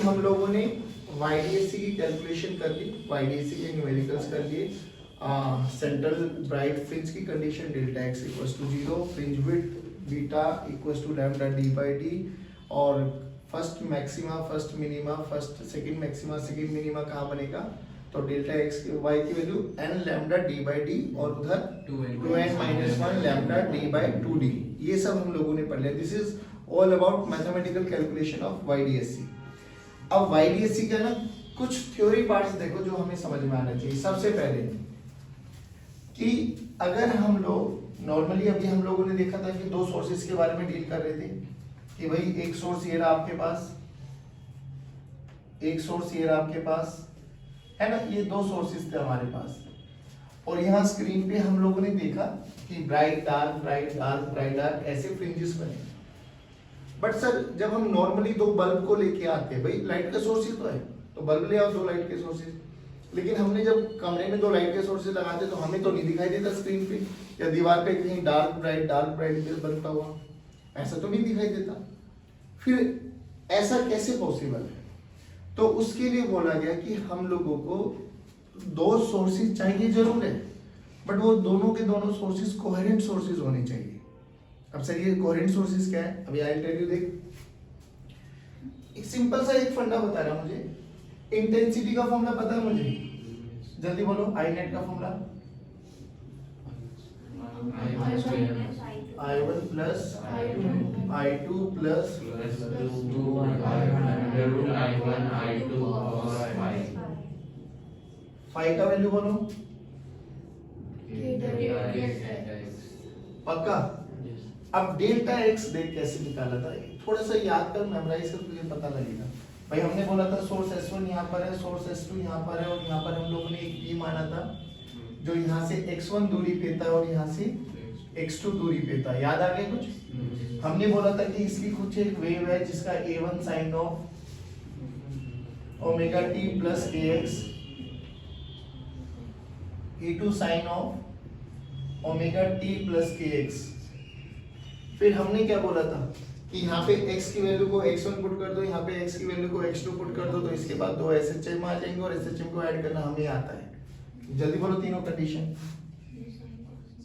हम लोगों ने YDSC की कैलकुलेशन कर ली, YDSC के न्यूमेरिकल्स कर लिए, सेंट्रल ब्राइट फ्रिंज की condition delta x equals to 0, fringe width beta equals to lambda D by D, और first maxima first minima first second maxima second minima कहाँ बनेगा, तो डेल्टा x की y की value n lambda d by D और उधर 2n minus 1 lambda d by 2d। ये सब हम लोगों ने पढ़ लिया। This is all about mathematical calculation of YDSC। अब YDSC का ना कुछ थ्योरी पार्ट्स देखो जो हमें समझ में आना चाहिए। सबसे पहले कि अगर हम लोग नॉर्मली, अभी हम लोगों ने देखा था कि दो सोर्सेज के बारे में डील कर रहे थे कि भाई एक सोर्स ये रहा आपके पास, एक सोर्स ये रहा आपके पास, है ना, ये दो सोर्सेज थे हमारे पास, और यहाँ स्क्रीन पे हम लोगों ने देखा कि bright dark bright dark bright dark ऐसे फ्रिंजेस बने। बट सर जब हम नॉर्मली दो बल्ब को लेके आते हैं, भाई लाइट का सोर्सेज तो है तो बल्ब ले आओ दो लाइट के सोर्सेज, लेकिन हमने जब कमरे में दो लाइट के सोर्सेज लगाते तो हमें तो नहीं दिखाई देता स्क्रीन पे या दीवार पे कहीं डार्क ब्राइट बनता हुआ, ऐसा तो नहीं दिखाई देता। फिर ऐसा कैसे पॉसिबल है? तो उसके लिए बोला गया कि हम लोगों को दो सोर्सेज चाहिए जरूर है, बट वो दोनों के दोनों सोर्सेज कोहेरेंट सोर्सेज होने चाहिए। अब सर ये कोहेरेंट सोर्सेज क्या है? अभी आई टेल यू। देख, एक सिंपल सा एक फंडा बता रहा मुझे, इंटेंसिटी का फॉर्मूला पता है मुझे, जल्दी बोलो। आई नेट का formula I1 plus I2 plus phi का वैल्यू बोलो पक्का। अब डेल्टा x देख कैसे निकाला था, थोड़ा सा याद कर, मेमोराइज कर, तुझे पता लगेगा। भाई हमने बोला था सोर्स S1 यहाँ पर है, सोर्स S2 यहाँ पर है, और यहाँ पर हम लोगों ने एक P माना था जो यहाँ से x1 दूरी पे था और यहाँ से x2 दूरी पे था। याद आ गया कुछ? हमने बोला था कि इसकी कुछ एक वेव है जिसका a1 sine of omega t plus kx, a2 sine of omega t plus kx। फिर हमने क्या बोला था कि यहाँ पे x की वैल्यू को x1 पुट कर दो, यहाँ पे x की वैल्यू को x2 पुट कर दो, तो इसके बाद दो SHM आ जाएंगे और SHM को ऐड करना हमें आता है। जल्दी बोलो तीनों कंडीशन।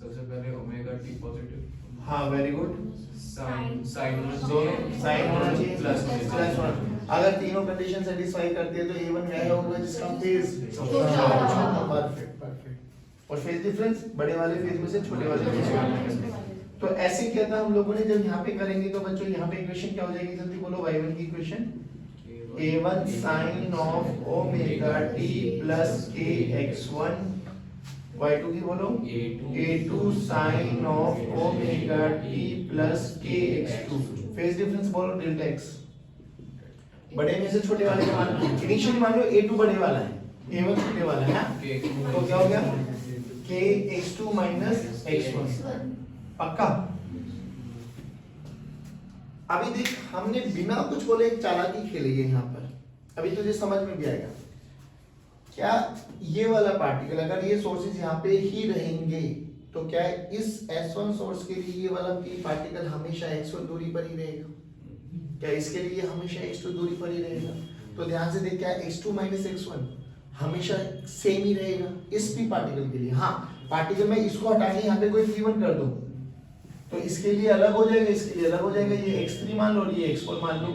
सबसे पहले ओमेगा टी पॉजिटिव, हाँ वेरी गुड, साइन दोनों साइन होना चाहिए प्लस वन। अगर तीनों कंडीशन सेटिस्फाई करती है तो A1 वह होगा जिसका फेज परफेक्ट परफेक्ट, और फेज डिफरेंस बड़े वाले फेज में से छोटे वाले फेज में। तो ऐसे क्या था हम लोगों ने, जब यहाँ पे करेंगे तो बच्चों यहाँ पे इक्वेशन क्या हो जाएगी, जल्दी बोलो। y1 की equation a1 sin of omega t plus kx1, y2 की बोलो a2 sin of omega t plus kx2। Phase difference बोलो डेल्टा x, बड़े में से छोटे वाले का मान इनिशियली मान लो a2 बड़े वाला है, a1 छोटे वाला है ना, तो क्या हो गया kx2 माइनस x1, पक्का। अभी देख हमने बिना कुछ बोले एक चालाकी खेली है यहाँ पर, अभी तुझे समझ में भी आएगा। क्या ये वाला पार्टिकल अगर ये सोर्सेज यहाँ पे ही रहेंगे तो क्या इस S1 सोर्स के लिए ये वाला P पार्टिकल हमेशा x1 दूरी पर ही रहेगा? क्या इसके लिए हमेशा x2 दूरी पर ही रहेगा? तो ध्यान से देख, क्या x2 माइनस x1 हमेशा सेम ही रहेगा इस P पार्टिकल के लिए। हाँ पार्टिकल में इसको हटा के यहाँ पे कोई P1 कर दो तो इसके लिए अलग हो जाएगा, इसके लिए अलग हो जाएगा, ये x3 मान लो और ये x4 मान लो।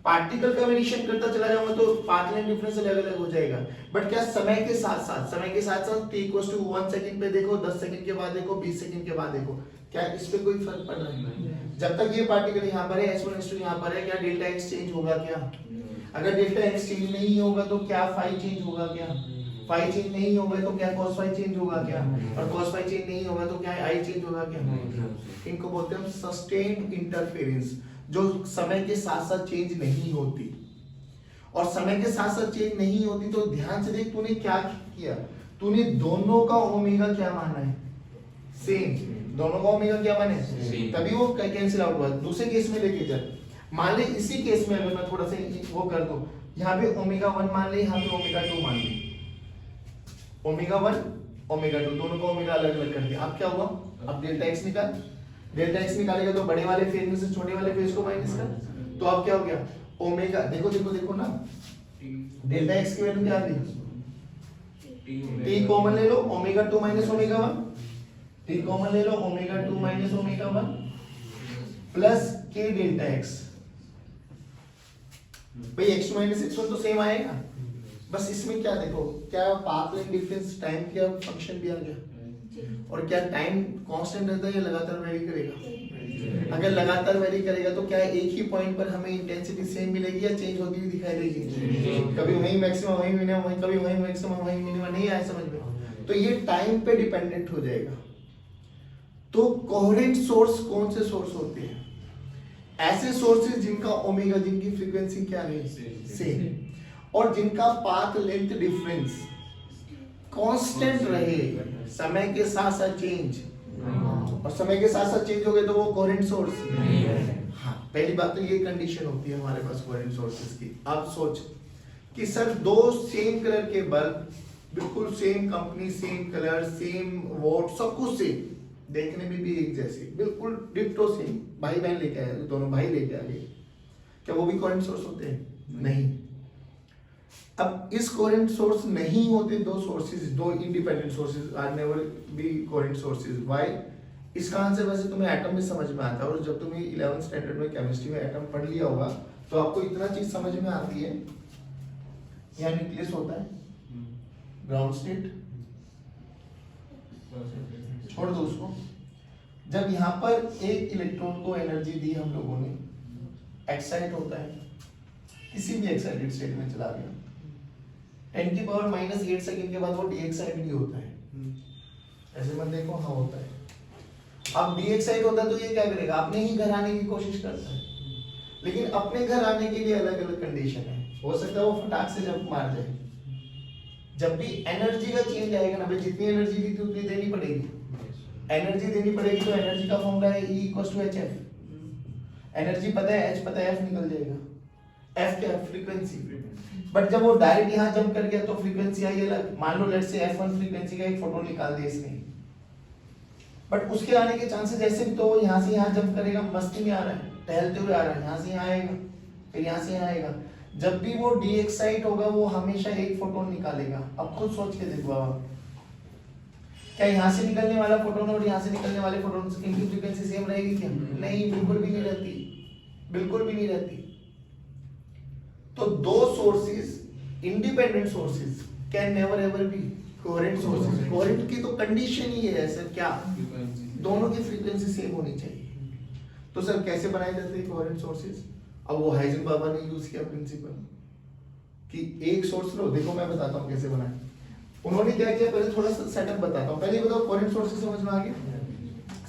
पार्टिकल का वेरिएशन करता चला जाऊंगा तो पाथ लेंथ डिफरेंस अलग अलग हो जाएगा। बट क्या समय के साथ साथ t इक्वल्स टू 1 सेकंड पे देखो, 10 सेकंड के बाद देखो, 20 सेकंड के बाद देखो, क्या इस पे कोई फर्क पड़ रहा है? जब तक ये पार्टिकल यहाँ पर है, S1 S2 यहाँ पर है, क्या डेल्टा x चेंज होगा क्या? अगर डेल्टा x चेंज नहीं होगा तो क्या फाई चेंज होगा क्या? फाई चेंज नहीं होगा तो क्या cos फाई चेंज होगा क्या? और cos फाई चेंज नहीं होगा तो क्या i चेंज होगा क्या? इनको बोलते हैं हम सस्टेन्ड इंटरफेरेंस, जो समय के साथ साथ चेंज नहीं होती। और समय के साथ साथ चेंज नहीं होती तो ध्यान से देख, तूने क्या किया, तूने दोनों का ओमेगा क्या माना है? सेम। दोनों का ओमेगा क्या माने? तभी वो कैंसिल आउट हुआ। दूसरे केस में लेके चल, मान ले इसी केस में अगर मैं थोड़ा सा वो कर दूं, यहाँ पे ओमेगा 1 मान ले, यहाँ पे ओमेगा 2 मान ले, ओमेगा 1 ओमेगा 2 दोनों का ओमेगा अलग अलग कर दिया। अब क्या हुआ? अब डेल्टा x निकाल, डेल्टा x निकालेगा तो बड़े वाले फेज में से छोटे वाले फेज को माइनस कर, तो अब क्या हो गया? ओमेगा, देखो देखो देखो ना, डेल्टा एक्स की वैल्यू क्या आ गई, टी कॉमन ले लो, omega 2 minus omega 1, T common ले लो, omega 2 minus omega 1 plus K delta x. भाई x2 माइनस x1 तो सेम आएगा, बस इसमें क्या देखो, क्या पाथ लेंथ डिफरेंस टाइम का फंक्शन भी आ गया, और क्या टाइम कांस्टेंट रहता है या लगातार वेरी करेगा? अगर लगातार वेरी करेगा तो क्या एक ही पॉइंट पर हमें इंटेंसिटी सेम मिलेगी या चेंज होती हुई दिखाई देगी? कभी वही मैक्सिमम वही मिनिमम वही, कभी वही मैक्सिमम वही मिनिमम, नहीं आया समझ में? तो ये टाइम पे डिपेंडेंट हो जाएगा। तो कोहेरेंट सोर्स कौन से सोर्स होते हैं? ऐसे सोर्सेज जिनका ओमेगा, जिनकी फ्रीक्वेंसी क्या नहीं सेम, और जिनका पाथ लेंथ डिफरेंस कांस्टेंट रहे, समय के साथ साथ चेंज, और समय के साथ साथ चेंज हो गए तो वो कोहेरेंट सोर्स नहीं है। हाँ, पहली बात तो ये कंडीशन होती है हमारे पास कोहेरेंट सोर्सेज की। अब सोच कि सर दो सेम कलर के बल्ब, बिल्कुल same company, same colour, same vote, सब कुछ सेम, देखने में भी एक जैसे, बिल्कुल डिट्टो सेम, भाई बहन लेके आए, दोनों भाई लेके आ गए, क्या वो भी कोहेरेंट सोर्स होते हैं? नहीं। अब इस कोहेरेंट सोर्स नहीं होते दो सोर्सेज, दो independent sources are never be coherent sources. Why? इसका आंसर वैसे तुम्हें एटम में समझ में आता है, और जब तुमने 11th स्टैंडर्ड में केमिस्ट्री में एटम पढ़ लिया होगा तो आपको इतना चीज समझ में आती है। यहाँ न्यूक्लियस होता है, ग्राउंड स्टेट, छोड़ दो उसको। जब यहाँ पर एक इलेक्ट्रॉन को एनर्जी दी हम लोगों ने, एक्साइट होता है, किसी भी एक्साइटेड स्टेट में चला गया, 10⁻⁻8 सेकंड के बाद वो डीएक्साइट भी होता है। ऐसे मत देखो, हाँ होता है। अब डीएक्साइट होता है तो ये क्या करेगा? अपने ही घर आने की कोशिश करता है, लेकिन अपने घर आने के लिए अलग अलग कंडीशन है। हो सकता है वो फटाक से जब मार जाए। जब भी एनर्जी का चेंज आएगा ना भाई, जितनी एनर्जी दी थी उतनी देनी पड़ेगी, एनर्जी देनी पड़ेगी। तो एनर्जी का फॉर्मूला है E = hf। एनर्जी पता है, h पता है, f निकल जाएगा। f क्या है? फ्रीक्वेंसी। बट जब वो डायरेक्ट यहाँ जंप कर गया तो फ्रीक्वेंसी आई अलग। मान लो लेट्स से f1 फ्रीक्वेंसी का एक फोटोन निकाल दिया इसने, बट उसके आने के चांसेस ऐसे भी, तो वो यहाँ से यहाँ जंप करेगा, मस्ती में आ रहा है, टहलते हुए आ रहा है, यहाँ से यहाँ आएगा, फिर यहाँ से यहाँ आएगा। जब भी वो डी एक्साइट होगा वो हमेशा एक फोटोन निकालेगा। अब खुद सोच के देखो आप, क्या यहाँ से निकलने वाला फोटोन और यहाँ से निकलने वाले फोटोन की फ्रीक्वेंसी सेम रहेगी क्या? नहीं, बिल्कुल भी नहीं रहती, बिल्कुल भी नहीं रहती। तो दो sources, independent sources, can never ever be coherent sources. Coherent की तो कंडीशन ही है सर, क्या? दोनों की फ्रीक्वेंसी सेम होनी चाहिए। तो सर कैसे बनाए जाते हैं कोहेरेंट सोर्सेज? अब वो हाइजेनबर्ग ने यूज किया प्रिंसिपल कि एक सोर्स लो। देखो मैं बताता हूँ कैसे बनाए। उन्होंने क्या किया, पहले थोड़ा सा सेटअप बताता हूँ। पहले बताओ कोहेरेंट सोर्सेज समझ में आ गया,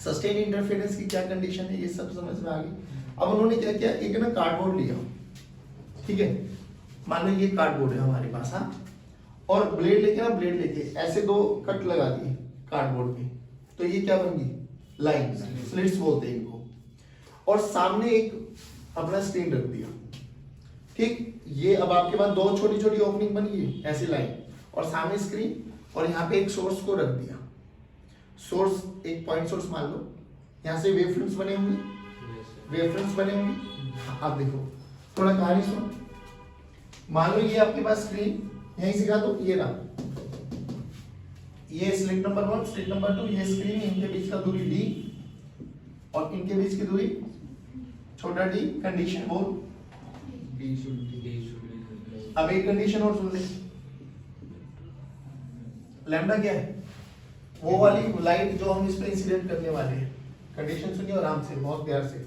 सस्टेन इंटरफेरेंस की क्या कंडीशन है, ये सब समझ में आ गई। अब उन्होंने क्या किया, एक ना कार्डबोर्ड लिया, ठीक है, मान लो ये कार्डबोर्ड है हमारे पास, हाँ, और ब्लेड लेके ना, ब्लेड लेके ऐसे दो कट लगा दिए कार्डबोर्ड पे, तो ये क्या बन गई? लाइन, स्लिट्स बोलते हैं इनको। और सामने एक अपना स्क्रीन रख दिया, ठीक। ये अब आपके पास दो छोटी छोटी ओपनिंग बन गई ऐसी लाइन, और सामने स्क्रीन, और यहाँ पे एक सोर्स को रख दिया। सोर्स एक पॉइंट सोर्स मान लो, यहाँ से वेवफ्रंट्स बने होंगे, वेवफ्रंट्स बने होंगे। आप देखो थोड़ा कहानी सुनो। मान लो ये आपके पास स्क्रीन, यहीं से कहा तो ये रहा, ये स्लिट नंबर 1, स्लिट नंबर 2, ये स्क्रीन, इनके बीच का दूरी d, और इनके बीच की दूरी छोटा d। कंडीशन बोल, अब एक कंडीशन और सुन ले, लैम्डा क्या है? वो वाली लाइट जो हम इस पे इंसिडेंट करने वाले हैं। कंडीशन सुनिए आराम से, बहुत प्यार से।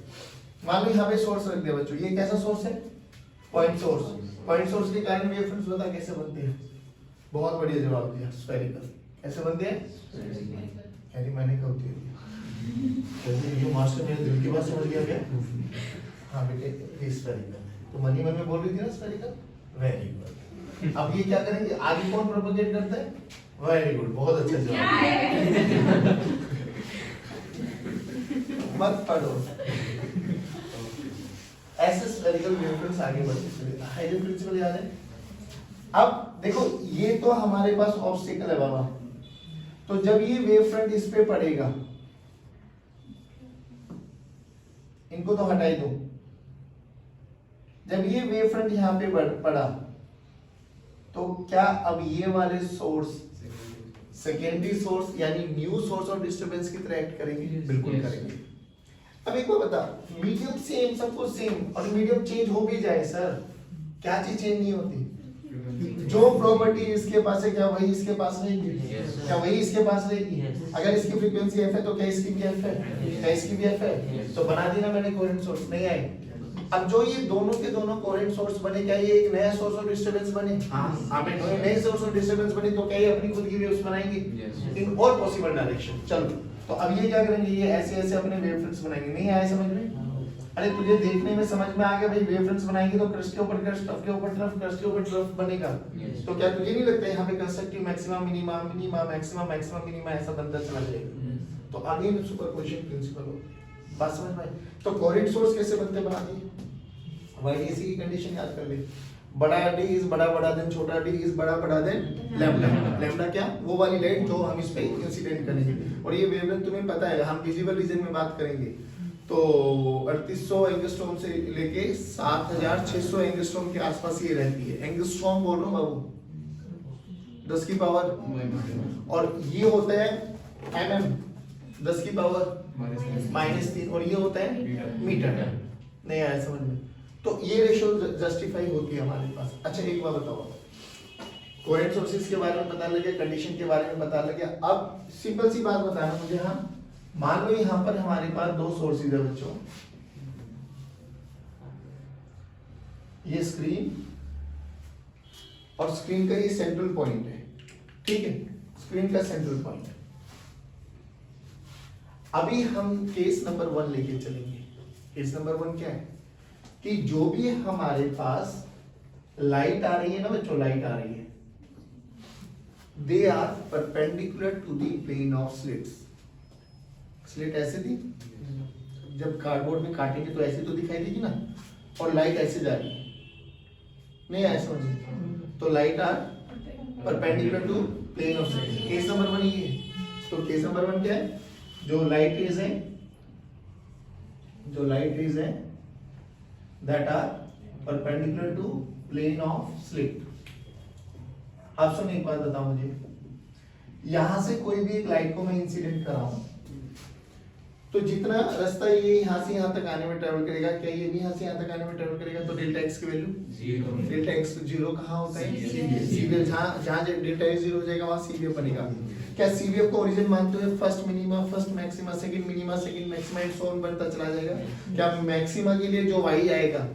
मान लो यहाँ पे सोर्स रख दिया बच्चों, ये कैसा सोर्स है? Point source. पॉइंट सोर्स के कारण वेवफ्रंट्स बता कैसे बनते हैं? बहुत बढ़िया जवाब दिया, स्फेरिकल। कैसे बनते हैं? यानी मैंने कब दे दिया, ये मास्टर मेरे दिल की बात समझ गया क्या? हाँ बेटे, ये स्फेरिकल। तो मनी मन में बोल रही थी ना स्फेरिकल, वेरी गुड। अब ये क्या करेंगे, आगे कौन प्रोपेगेट करता है? वेरी गुड, बहुत अच्छा जवाब। मत पढ़ो, ऐसे स्फेरिकल वेवफ्रंट्स आगे बढ़ते। हाइडल प्रिंसिपल याद है? अब देखो ये तो हमारे पास ऑब्स्टेकल है बाबा, तो जब ये वेवफ्रंट इस पे पड़ेगा, इनको तो हटाई दो, जब ये वेव फ्रंट यहाँ पे पड़ा तो क्या अब ये वाले सोर्स सेकेंडरी सोर्स यानी न्यू सोर्स ऑफ डिस्टरबेंस की तरह एक्ट करेंगे? बिल्कुल Yes. करेंगे। अब एक बार बता, मीडियम सेम, सब कुछ सेम, और मीडियम चेंज हो भी जाए सर, क्या चीज चेंज नहीं होती? जो प्रॉपर्टी इसके पास है क्या वही इसके पास रहेगी? Yes. क्या वही इसके पास रहेगी? Yes. अगर इसकी फ्रीक्वेंसी एफ है तो क्या इसकी भी एफ है? Yes. क्या इसकी भी एफ है? Yes. तो बना दी ना मैंने कोहेरेंट सोर्स, नहीं आए? अब जो ये दोनों के दोनों कोहेरेंट सोर्स बने, क्या ये एक नया सोर्स ऑफ डिस्टरबेंस बने? आप एक नए सोर्स ऑफ डिस्टरबेंस बने तो क्या ये अपनी खुद की वेव्स बनाएंगे? Yes. In all possible direction. चलो, तो अब ये क्या करेंगे? ये ऐसे ऐसे अपने वेव फ्रंट्स बनाएंगे। नहीं आया समझ में? अरे तुझे देखने में समझ में आ गया भाई, वेव फ्रंट्स बनाएंगे तो क्रस्ट के ऊपर क्रस्ट, टफ के ऊपर टफ, क्रस्ट के ऊपर टफ बनेगा। Yes. तो क्या तुझे नहीं लगता यहाँ पे constructive maxima minima, minima maxima, maxima minima ऐसा बनता चला जाएगा? तो आगे सुपरपोजिशन प्रिंसिपल हो, बात समझ में आई? तो कोहेरेंट सोर्स कैसे बनते बना दिए? YDC की कंडीशन याद कर ले, बड़ा D इज बड़ा देन छोटा D इज बड़ा देन लैम्डा। लैम्डा क्या? वो वाली लाइट जो हम इस पे इंसिडेंट करेंगे। और ये वेवलेंथ तुम्हें पता है, हम विजिबल रीजन में बात करेंगे तो 3800 एंगस्ट्रॉम से लेके 7600 एंगस्ट्रॉम के आसपास ये रहती है। एंगस्ट्रॉम बोल रहा हूँ बाबू, 10 की पावर, और ये होता है mm, 10 की पावर -3, और ये होता है मीटर। नहीं आया समझ में? तो ये रेशियो जस्टिफाई होती है हमारे पास। अच्छा एक बार बताओ, कोहेरेंट सोर्सेज के बारे में पता लग गया, कंडीशन के बारे में पता लग गया। अब सिंपल सी बात बताना मुझे, हाँ मान लो यहाँ पर हमारे पास दो सोर्सेज है बच्चों, ये स्क्रीन और स्क्रीन का ये सेंट्रल पॉइंट है, ठीक है, स्क्रीन का सेंट्रल पॉइंट। अभी हम केस नंबर 1 लेके चलेंगे। केस नंबर 1 क्या है कि जो भी हमारे पास लाइट आ रही है ना बच्चों, लाइट आ रही है, they are perpendicular to the plane of slits. Slit ऐसे थी, जब कार्डबोर्ड में काटेंगे तो ऐसे तो दिखाई देगी ना, और लाइट ऐसे जा रही है, नहीं आया समझ? तो light are perpendicular to plane of slit. Case number 1 ये है। तो केस नंबर 1 क्या है? जो लाइट रेज है, जो लाइट रेज है that are perpendicular to plane of slit। आप सुनिए एक बात बताओ मुझे, यहां से कोई भी एक लाइट को मैं इंसिडेंट कराऊं तो जितना रास्ता ये यहाँ से यहाँ तक आने में ट्रेवल करेगा, क्या ये भी यहाँ से यहाँ तक आने में ट्रेवल करेगा? तो डेल्टा एक्स की वैल्यू, डेल्टा एक्स जीरो कहाँ होता है? सीवीएफ। जहाँ डेल्टा एक्स जीरो हो जाएगा वहाँ सीवीएफ बनेगा। क्या सीवीएफ को ओरिजिन मानते हुए first minima, first maxima, second minima, second maxima and so on बढ़ता चला जाएगा? क्या मैक्सिमा के लिए जो y आएगा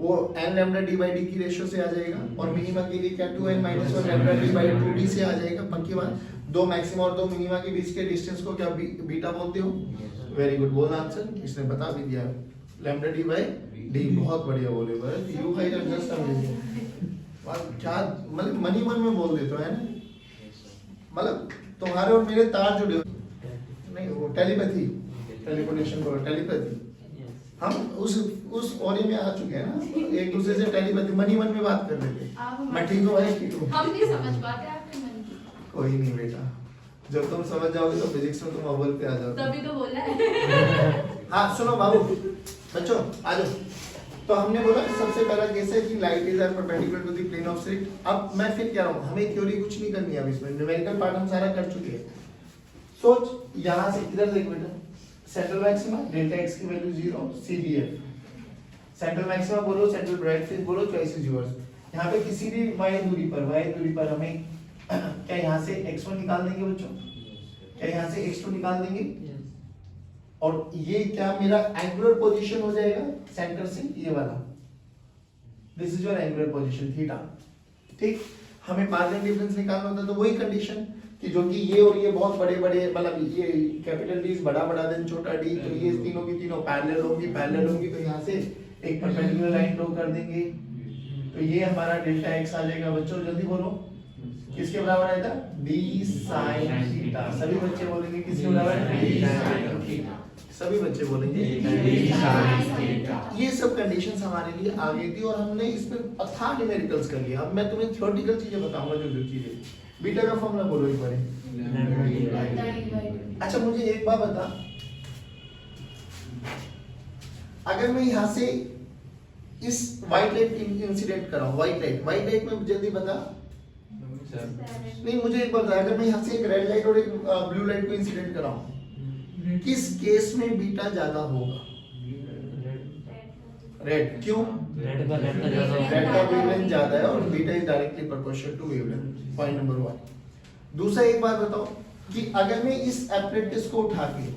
वो n lambda d by d की रेशियो से आ जाएगा, और मिनिमा के लिए क्या 2n minus 1 lambda d by 2d से आ जाएगा? पक्की बात। दो मैक्सिमा और दो मिनिमा के बीच के डिस्टेंस को क्या बीटा बोलते हो? वेरी गुड, बोलना आंसर, इसने बता भी दिया, लैम्डा d by d। बहुत बढ़िया बोले भाई, you guys are just amazing. क्या मतलब मनी मन में बोल देते हो, है ना? मतलब तुम्हारे और मेरे तार जुड़े नहीं, वो टेलीपैथी, टेलीपोर्टेशन को टेलीपैथी, हम उस ओरे में आ चुके हैं ना, एक दूसरे से टेलीपैथी मनी मन में बात कर लेते। मैं ठीक हूँ भाई, ठीक हूँ। हम नहीं समझ पाते आपके मन की। कोई नहीं बेटा, जब तुम समझ जाओगे तो फिजिक्स में तुम अव्वल पे आ जाओगे। तभी तो बोला है। हाँ सुनो बाबू, बच्चों आ जाओ। तो हमने बोला सबसे पहला केस है कि light is perpendicular to the plane of slit. अब मैं फिर कह रहा हूँ, हमें थ्योरी कुछ नहीं करनी है, अब इसमें न्यूमेरिकल पार्ट हम सारा कर चुके हैं। सोच यहाँ से इधर देख बेटा, सेंट्रल मैक्सिमा डेल्टा एक्स की वैल्यू 0, CDF सेंट्रल मैक्सिमा बोलो, सेंट्रल ब्राइट फ्रिंज बोलो, चॉइस इज योर्स। यहाँ पे किसी भी y दूरी पर हमें क्या यहाँ से x1 निकाल देंगे बच्चों? क्या यहाँ से x2 निकाल देंगे? और ये क्या मेरा एंगुलर पोजीशन हो जाएगा सेंटर से, ये वाला, this is your angular position theta. ठीक, हमें पार्शियल डिफरेंस निकालना होता है, तो वही कंडीशन कि जो कि ये और ये बहुत बड़े बड़े, मतलब ये कैपिटल D बड़ा देन छोटा d, तो ये तीनों की तीनों पैरेलल होंगी, तो यहाँ से एक परपेंडिकुलर लाइन ड्रॉ कर देंगे, तो ये हमारा डेल्टा x आ जाएगा। बच्चों जल्दी बोलो, किसके बराबर आएगा? d sin theta. सभी बच्चे बोलेंगे किसके बराबर? d sin theta. सभी बच्चे बोलेंगे d sin थीटा। ये सब कंडीशंस हमारे लिए आ गई थी और हमने इस पे अथाह न्यूमेरिकल्स कर लिया। अब मैं तुम्हें थ्योरेटिकल चीजें बताऊंगा, जो चीजें। बीटा का फॉर्मूला बोलो एक बार। अच्छा मुझे एक बात बता, अगर मैं यहाँ से इस व्हाइट लाइट इंसिडेंट कराओ, व्हाइट लाइट में जल्दी बता। नहीं मुझे एक बात बता, अगर मैं यहाँ से एक रेड लाइट और एक ब्लू लाइट को इंसिडेंट कराऊं, किस केस में बीटा ज्यादा होगा? रेड। क्यों? रेड का ज्यादा रेड का वेवलेंथ ज्यादा है और beta is directly proportional to wavelength. Point number 1। दूसरा एक बात बताओ कि अगर मैं इस एपरेटस को उठा के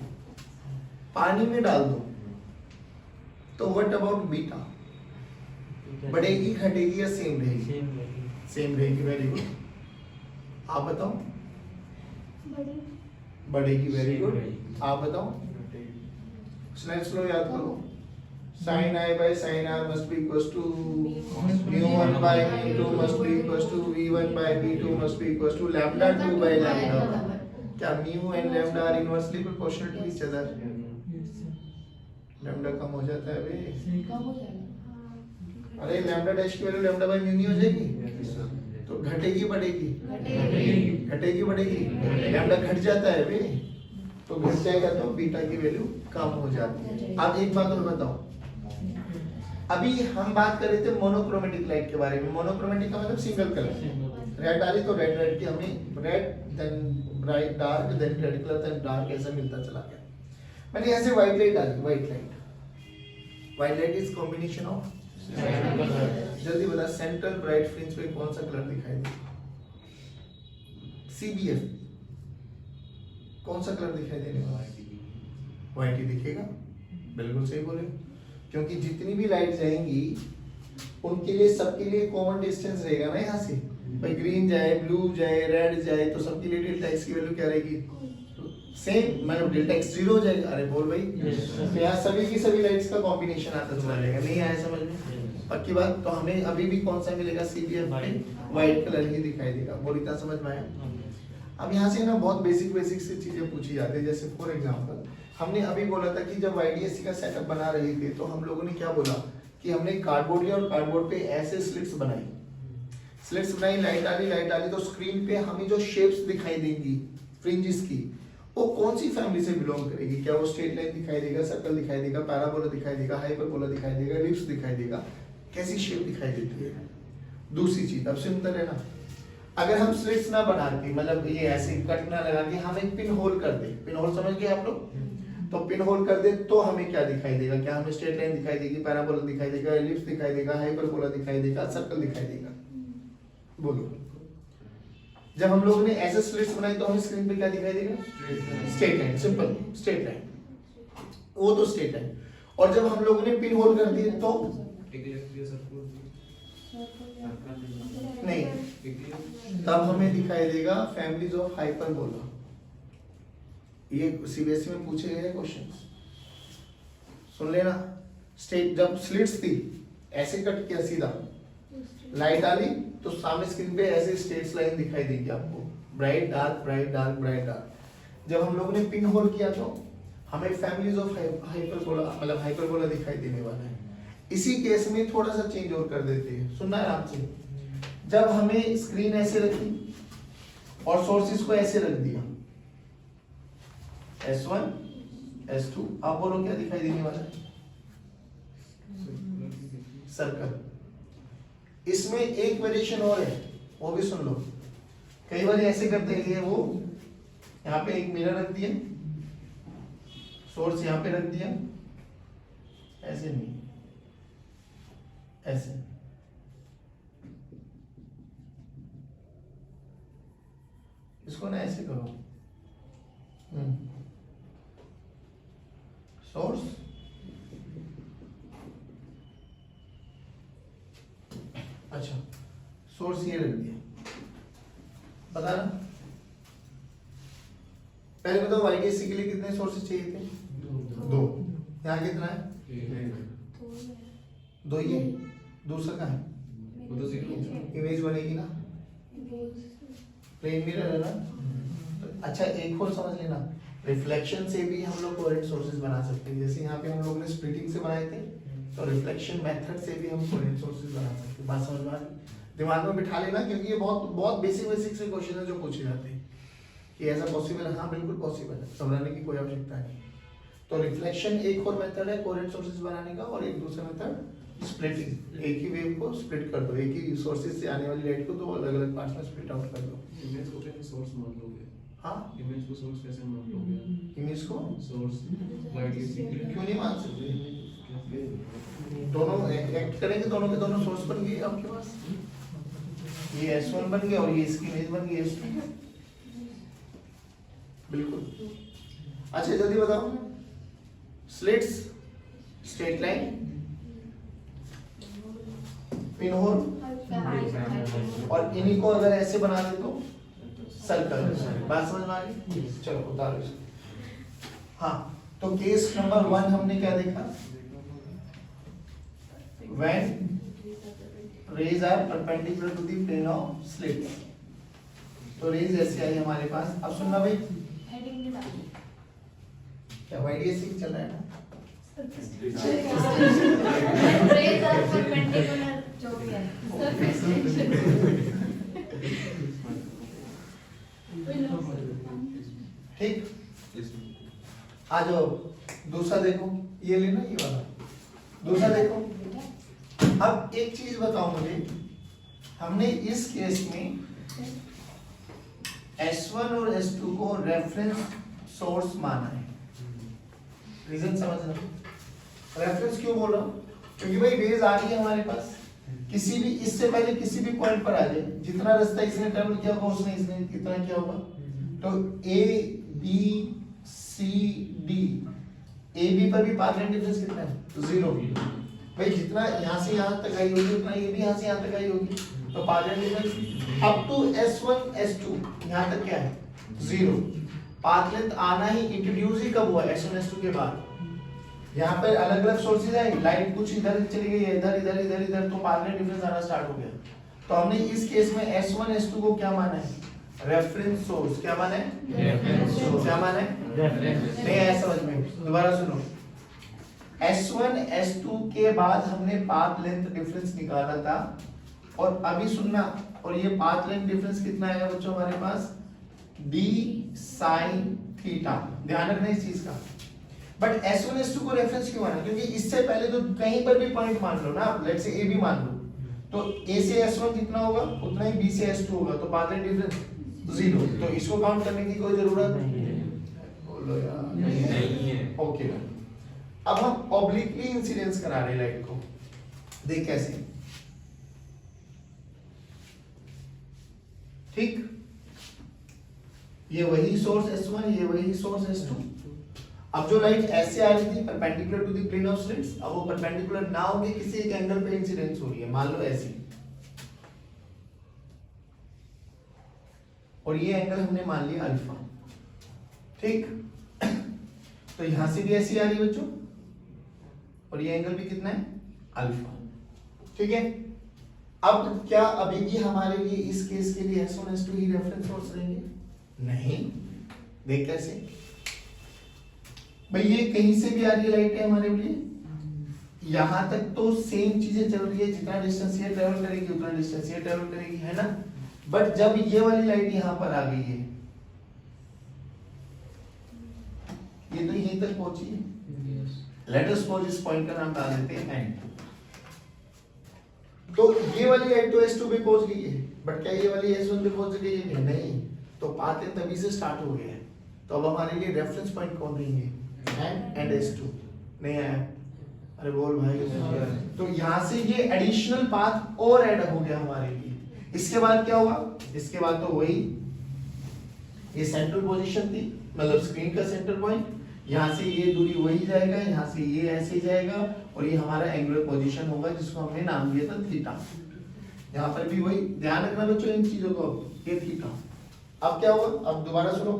पानी में डाल दूं तो व्हाट अबाउट बीटा? बढ़ेगी, घटेगी या सेम रहेगी? सेम रहेगी। Very good. आप बताओ। बढ़ेगी। Very good. आप बताओ। स्नेल्स लॉ याद करो। sin I by sin R must be equals to mu1 by mu2 must be equals to v1 by v2 must be equals to lambda 2 by lambda 1। क्या mu and lambda are inversely proportional to each other? lambda कम हो जाता है बे। कम हो जाएगा। अरे lambda dash की value lambda by mu नहीं हो जाएगी? तो घटेगी बढ़ेगी? घटेगी बढ़ेगी? lambda घट जाता है बे, तो घट जाएगा तो बीटा की वैल्यू कम हो जाती है। अब एक बात और बताओ, अभी हम बात कर रहे थे मोनोक्रोमेटिक लाइट के बारे में। मोनोक्रोमेटिक का मतलब सिंगल कलर। रेड डाली तो रेड रेड की हमें red, then bright dark, then red colour, then dark, ऐसा मिलता चला गया। मैंने ऐसे व्हाइट लाइट डाली। White light is combination of, जल्दी बता, सेंट्रल ब्राइट फ्रिंज पे कौन सा कलर दिखाई देगा? CBF कौन सा कलर दिखाई देने वाला है? व्हाइट ही दिखेगा। बिल्कुल सही बोले, क्योंकि जितनी भी लाइट जाएंगी उनके लिए, सबके लिए कॉमन डिस्टेंस रहेगा ना यहाँ से। भाई ग्रीन जाए, ब्लू जाए, रेड जाए, तो सबके लिए डेल्टा एक्स की वैल्यू क्या रहेगी? सेम, मतलब डेल्टा एक्स 0 हो जाएगा। अरे बोल भाई, तो यहाँ सभी की सभी लाइट्स का कॉम्बिनेशन आता चला जाएगा। नहीं आया समझ में? पक्की बात। तो हमें अभी भी कौन सा मिलेगा? CBF व्हाइट कलर ही दिखाई देगा। बोल इतना समझ में आया? अब यहाँ से ना बहुत बेसिक सी चीजें पूछी जाती है। जैसे फॉर एग्जांपल हमने अभी बोला था कि जब YDSC का सेटअप बना रहे थे तो हम लोगों ने क्या बोला कि हमने कार्डबोर्ड लिया और कार्डबोर्ड पे ऐसे स्लिट्स बनाई, लाइट डाली तो स्क्रीन पे हमें जो शेप्स दिखाई देंगी फ्रिंजेस की, वो कौन सी फैमिली से बिलोंग करेगी? क्या वो स्ट्रेट लाइन दिखाई देगा, सर्कल दिखाई देगा, पैराबोला दिखाई देगा, हाइपरबोला दिखाई देगा, एलिप्स दिखाई देगा? कैसी शेप दिखाई देती है? दूसरी चीज, अब सिंपल है ना, अगर हम स्लिट्स ना बना के, मतलब ये ऐसे कट ना लगा के हम एक पिन होल कर दे, पिन होल समझ गए आप लोग? तो पिन होल कर दे तो हमें क्या दिखाई देगा? क्या हमें स्ट्रेट लाइन दिखाई देगी, पैराबोला दिखाई देगा, एलिप्स दिखाई देगा, हाइपरबोला दिखाई देगा, सर्कल दिखाई देगा? बोलो। जब हम लोगों ने ऐसे स्लिट्स बनाई तो हमें स्क्रीन पे क्या दिखाई देगा? Straight line. Simple, straight line, वो तो स्ट्रेट लाइन। और जब हम लोगों ने पिन होल कर दिए तो नहीं, तब हमें दिखाई देगा फैमिलीज ऑफ हाइपरबोला। ये CBSE में पूछे गए क्वेश्चंस, सुन लेना। स्ट्रेट, जब स्लिट्स थी ऐसे कट किया सीधा, लाइट डाली तो सामने स्क्रीन पे ऐसे स्ट्रेट लाइन दिखाई देगी आपको, bright dark, bright dark, bright dark. जब हम लोगों ने पिन होल किया तो हमें फैमिलीज ऑफ हाइपरबोला, मतलब हाइपरबोला दिखाई देने वाला है। इसी केस में थोड़ा सा चेंज और कर देते हैं, सुनना है आपसे। जब हमें स्क्रीन ऐसे रखी और सोर्सेस को ऐसे रख दिया, S1, S2, आप बोलो क्या दिखाई देने वाला है? सर्कल। इसमें एक वेरिएशन और है, वो भी सुन लो। कई बार ऐसे करते हैं, वो यहाँ पे एक मिरर रख दिया, सोर्स यहाँ पे रख दिया, ऐसे नहीं, ऐसे। इसको ना ऐसे करो, सोर्स, अच्छा सोर्स ये रख दिया, बता ना। पहले बताओ YDSC के लिए कितने सोर्सेस चाहिए थे? 2। यहाँ कितना है? 2 ही है। दूसरा कहाँ है? इमेज बनेगी ना, प्लेन मिरर है ना। तो अच्छा एक और समझ लेना, रिफ्लेक्शन से भी हम लोग कोहेरेंट सोर्सेज बना सकते हैं। जैसे यहाँ पे हम लोग ने स्प्लिटिंग से बनाए थे, तो रिफ्लेक्शन मेथड से भी हम कोहेरेंट सोर्सेज बना सकते हैं। बात समझ में आ रही? दिमाग में बिठा लेना, क्योंकि ये बहुत बेसिक से क्वेश्चन है जो पूछे जाते हैं कि ऐसा पॉसिबल है। हाँ बिल्कुल पॉसिबल है, घबराने की कोई आवश्यकता नहीं। तो रिफ्लेक्शन एक और मेथड है कोहेरेंट सोर्सेज बनाने का, और एक दूसरा मेथड स्प्लिटिंग, एक ही वेव को स्प्लिट कर दो, एक ही सोर्सेज से आने वाली लाइट को दो अलग अलग पार्ट्स में स्प्लिट आउट कर दो। इमेज को कैसे सोर्स मान लोगे? हाँ, इमेज को सोर्स कैसे मान लोगे? इमेज को सोर्स लाइट की सीक्रेट क्यों नहीं मान सकते? दोनों एक्ट करेंगे, दोनों के दोनों सोर्स बन गए आपके पास। ये S1 बन गया और ये इसकी इमेज बन गई S2। बिल्कुल। अच्छा जल्दी बताओ, slits, straight line, pin hole, और इन्हीं को अगर ऐसे बना दे तो सर्कल। बात समझ में आ गई? चलो उतारो इसको। हाँ, तो केस नंबर 1 हमने क्या देखा? When rays are perpendicular to the plane of slits, तो रेज ऐसे आई हमारे पास। अब सुनना भाई, क्या YDSC चल रहा है ना? ठीक, आ जाओ दूसरा देखो, ये लेना ये वाला। दूसरा देखो, अब एक चीज बताओ मुझे, हमने इस केस में S1 और S2 को रेफरेंस सोर्स माना है। रीजन समझना, रेफरेंस क्यों बोल रहा हूँ? क्योंकि भाई रेज आ रही है हमारे पास, किसी भी इससे पहले किसी भी पॉइंट पर आ जाए, जितना रास्ता इसने ट्रेवल किया होगा उसने इसने कितना किया होगा। तो A B C D, A B पर भी पाथ लाइन डिफरेंस कितना है? 0। भाई जितना यहाँ से यहाँ तक आई होगी उतना ये भी यहाँ से यहाँ तक आई होगी, तो path line difference up to S1 S2 यहाँ तक क्या है? 0। पाथ लेंथ आना ही इंट्रोड्यूस ही कब हुआ? S1 S2 के बाद। यहाँ पर अलग अलग सोर्सेज है, लाइट कुछ इधर चली गई है, इधर इधर इधर इधर, तो पाथ लाइन डिफरेंस आना स्टार्ट हो गया। तो हमने इस केस में S1 S2 को क्या माना है? Reference source. क्या माना है? Reference source. क्या माना है? रेफरेंस। नहीं आया समझ में? दोबारा सुनो, S1 S2 के बाद हमने पाथ लेंथ डिफरेंस निकाला था, और अभी सुनना, और ये पाथ लेंथ डिफरेंस कितना आएगा बच्चों हमारे पास? D sin theta. ध्यान रखना इस चीज का। बट S1 S2 को रेफरेंस क्यों माना? क्योंकि इससे पहले तो कहीं पर भी पॉइंट मान लो ना, लेट्स से A भी मान लो, तो A से S1 कितना होगा उतना ही B से S2 होगा, तो पाथ लेंथ डिफरेंस 0। तो इसको काउंट करने की कोई जरूरत नहीं है। बोलो यार, नहीं है। ओके, अब हम ऑब्लिकली इंसिडेंस करा रहे हैं लाइट को। देख कैसे, ठीक, ये वही सोर्स S1, ये वही सोर्स S2। अब जो लाइट ऐसे आ रही थी perpendicular to the plane of slits, अब वो परपेंडिकुलर ना होके किसी एक एंगल पे इंसिडेंस हो रही है, मान लो ऐसी, और ये एंगल हमने मान लिया अल्फा। ठीक, तो यहां से भी ऐसी आ रही है बच्चों, और ये एंगल भी कितना है? अल्फा। ठीक है, अब क्या अभी भी हमारे लिए इस केस के लिए S1 S2 ही रेफरेंस सोर्स रहेंगे? नहीं। देख कैसे, भाई ये कहीं से भी आ रही है लाइट है हमारे लिए, यहां तक तो सेम चीजें चल रही है, जितना डिस्टेंस ये ट्रेवल करेगी उतना डिस्टेंस ये ट्रेवल करेगी, है ना। बट जब ये वाली लाइट यहां पर आ गई है, ये तो यहीं तक पहुंची है, लेट अस सपोज इस पॉइंट का नाम डाल देते हैं एंड। तो ये वाली लाइट तो S2 पे पहुंच गई है, बट क्या ये वाली S1 पे पहुंच गई है? नहीं। तो पाथ लेंथ तभी से स्टार्ट हो गया है, तो अब हमारे लिए रेफरेंस पॉइंट कौन रहेंगे? And S2। नहीं आया? अरे बोल भाई। तो यहां से ये एडिशनल पाथ और ऐड हो गया हमारे लिए। इसके बाद क्या होगा? इसके बाद तो वही, ये सेंट्रल पोजीशन थी, मतलब स्क्रीन का सेंटर पॉइंट, यहाँ से ये दूरी वही जाएगा, यहाँ से ये ऐसे जाएगा, और ये हमारा एंगुलर पोजीशन होगा जिसको हमने नाम दिया था थीटा। यहाँ पर भी वही ध्यान रखना बच्चों इन चीजों को, ये थीटा। अब क्या होगा? अब दोबारा सुनो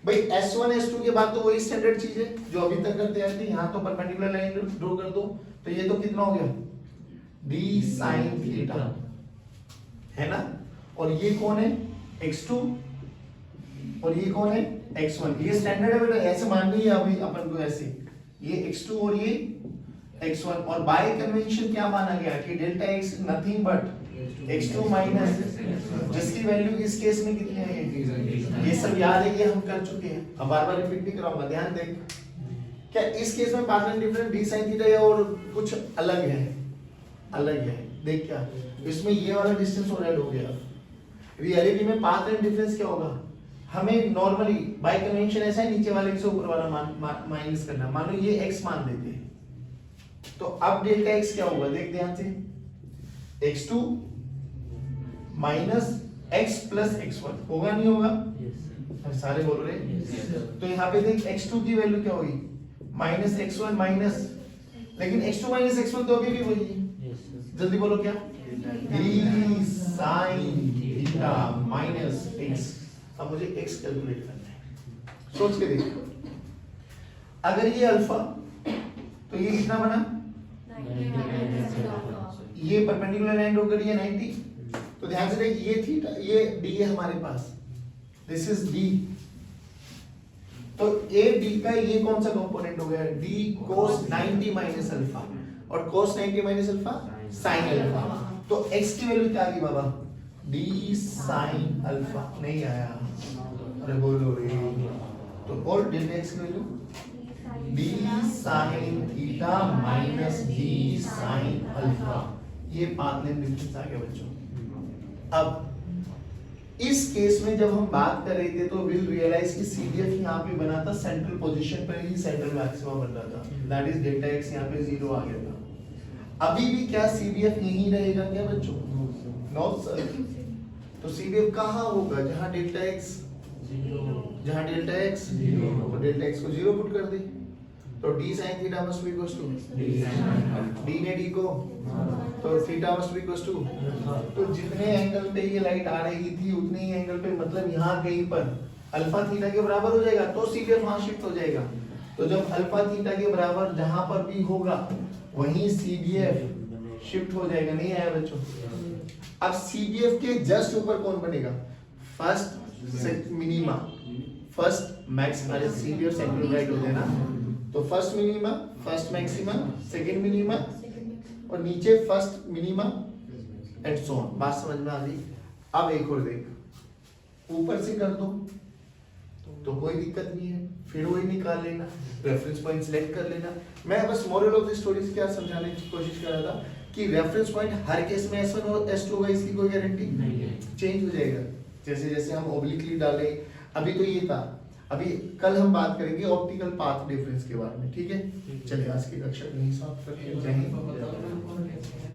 भाई, S1 S2 के बाद तो वही स्टैंडर्ड चीज है जो अभी तक करते आए थे। यहाँ तो परपेंडिकुलर लाइन ड्रॉ कर दो, तो ये तो कितना हो गया? D sin थीटा, है ना। और ये कौन है? X2, और ये कौन है? X1। ये स्टैंडर्ड है बेटा, ऐसे मान लीजिए अभी अपन को ऐसे, ये X2 और ये X1, और बाय कन्वेंशन क्या माना गया कि delta X nothing but X2 minus, जिसकी वैल्यू इस केस में कितनी है? ये सब याद है, ये हम कर चुके हैं, अब बार-बार रिपीट नहीं कराऊंगा, ध्यान देख। क्या इस केस में path line difference D sin theta है और कुछ अलग है? अलग है। देख क्या इसमें ये वाला डिस्टेंस और ऐड हो गया। रियलिटी में पाथ एंड डिफरेंस क्या होगा, हमें नॉर्मली बाय कन्वेंशन ऐसा है नीचे वाले से ऊपर वाला माइनस करना। मान लो ये x मान देते हैं, तो अब डेल्टा x क्या होगा, देख ध्यान से, x2 minus x plus x1 होगा नहीं होगा? सारे बोल रहे हैं। तो यहाँ पे देख x2 की वैल्यू क्या होगी, माइनस x1 माइनस, लेकिन x2 माइनस x1 तो अभी भी वही है। जल्दी बोलो क्या, d sin theta minus x। अब मुझे x कैलकुलेट करना है, सोच के देखो। अगर ये अल्फा तो ये कितना बना, ये परपेंडिकुलर एंड होकर ये 90। तो ध्यान से देख ये थीटा ये d है हमारे पास, दिस इज d। तो a d का ये कौन सा कंपोनेंट हो गया, d cos 90 माइनस अल्फा, और cos 90 minus alpha sin alpha. तो x की वैल्यू क्या आ गई बाबा, d sin अल्फा। नहीं आया, अरे बोलो रे। तो और डेल्टा x की value d sin theta minus d sin alpha. ये पाथ लेंथ डिफरेंस आ गया बच्चों। अब इस केस में जब हम बात कर रहे थे तो विल रियलाइज कि CDF यहाँ पे बना था सेंट्रल पोजीशन पर ही, सेंट्रल मैक्सिमा बन रहा था, दैट इज डेल्टा x यहाँ पे 0 आ गया था। अभी भी क्या CDF यही रहेगा क्या बच्चों, नो सर। तो CDF कहाँ होगा, जहाँ डेल्टा x 0, तो डेल्टा x को 0 पुट कर दे। तो d sin theta must be equals to d ने d को, तो theta must be equals to, तो जितने एंगल पे ये लाइट आ रही थी उतने ही एंगल पे, मतलब यहाँ कहीं पर अल्फा थीटा के बराबर हो जाएगा तो CDF वहां शिफ्ट हो जाएगा। तो जब अल्फा थीटा के बराबर जहां पर भी होगा वहीं CDF शिफ्ट हो जाएगा। नहीं आया बच्चों? अब CDF के जस्ट ऊपर कौन बनेगा, फर्स्ट मिनिमा, फर्स्ट मैक्स, अरे CDF सेंट्रल राइट हो जाए ना, तो first minima, first maxima, second minima, और नीचे first minima and so on. बात समझ में आ गई? अब एक और देख, ऊपर से कर दो तो कोई दिक्कत नहीं है, फिर वही निकाल लेना, रेफरेंस पॉइंट सिलेक्ट कर लेना। मैं बस मोरल ऑफ द स्टोरी से क्या समझाने की कोशिश कर रहा था कि रेफरेंस पॉइंट हर केस में S1 और S2 होगा, इसकी कोई गारंटी नहीं है, चेंज हो जाएगा जैसे जैसे हम ओब्लिकली डालें। अभी तो ये था, अभी कल हम बात करेंगे ऑप्टिकल पाथ डिफरेंस के बारे में, ठीक है? चलिए आज की कक्षा यहीं समाप्त करते हैं। जय हिंद।